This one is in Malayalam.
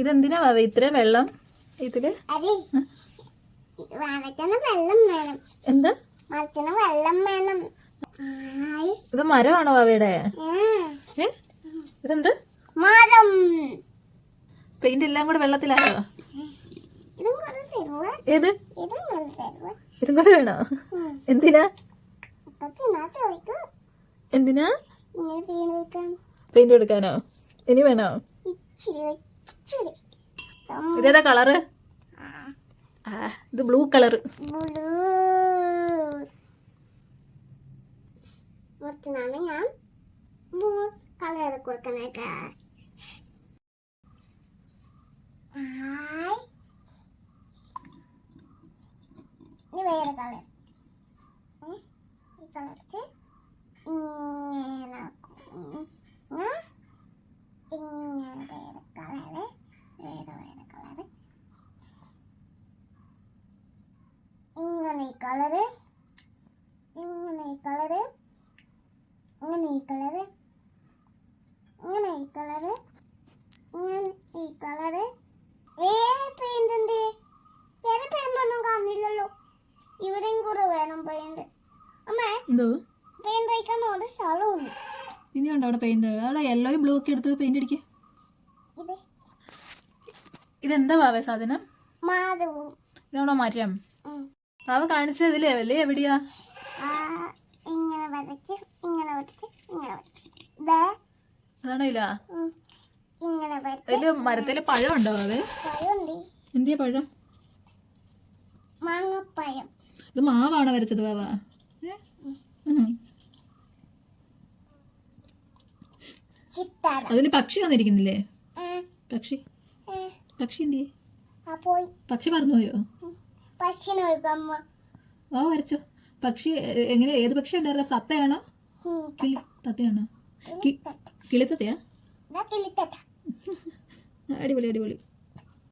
ഇതെന്തിനാ വാവ ഇത്രയും വെള്ളം ഇതില്? എന്താ ഇത്? മരമാണോ വാവയുടെ? ഇതെന്ത് പെയിന്റ് എല്ലാം കൂടെ വെള്ളത്തിലായോ? ഏത് ഇതും കൂടെ വേണോ? എന്തിനാ എന്തിനാ പെയിന്റ് കൊടുക്കാനോ? ഇനി വേണോ? ഇതേതാ കളറ്? ഇത് ബ്ലൂ കളറ്. ഞാൻ ബ്ലൂ കളർ കൊടുക്കുന്നേക്ക. ഇനി വേറെ കളർ. ഈ കളർ ഇങ്ങനെ വേറെ കളറ്, വേറെ കളറ്, ഇങ്ങനെ ഈ കളറ്, ഇങ്ങനെ ഈ കളറ്, ഇങ്ങനെ ഈ കളറ്, ഇങ്ങനെ ഈ കളറ്, ഇങ്ങനെ ഈ കളറ്. വേറെ പെയിന്റ് ഉണ്ട്. വേറെ പെയിന്റ് ഒന്നും കാണില്ലല്ലോ. ഇവിടെയും കൂടെ വേണം പെയിന്റ്. അമ്മേ എന്തോ പെയിന്റ് അടിക്കാൻ അവിടെ സ്ഥലമുണ്ട്. ഇനിയുണ്ടോ അവിടെ പെയിന്റ്? അവിടെ യെല്ലോയും ബ്ലൂ ഒക്കെ എടുത്ത് പെയിന്റ് അടിക്കുക. ഇതെന്താ വാവേ സാധനം? ഇതവിടെ മരം. വാവ കാണിച്ചത് ഇതിലേ അല്ലേ? എവിടെയാ? ഇങ്ങനെ വരച്ച് ഇങ്ങനെ വരച്ച് ഇങ്ങനെ വരച്ച് അതാണോ ഇല്ല? ഇങ്ങനെ അതില് മരത്തില് പഴം ഉണ്ടോ വാവേ? പഴമുണ്ട്. എന്തിയാ പഴം? മാങ്ങപ്പഴം. ഇത് മാവാണോ വരച്ചത് വാവ? അതില് പക്ഷി വന്നിരിക്കുന്നില്ലേ? പക്ഷി പക്ഷി എന്തിയെ? പക്ഷി പറന്നുപോയോ? വാ വരച്ചോ. പക്ഷി എങ്ങനെ? ഏത് പക്ഷി ഉണ്ടായിരുന്ന? തത്തയാണോ? തത്തയാണോ? കിളിത്തത്തയാ? അടിപൊളി അടിപൊളി.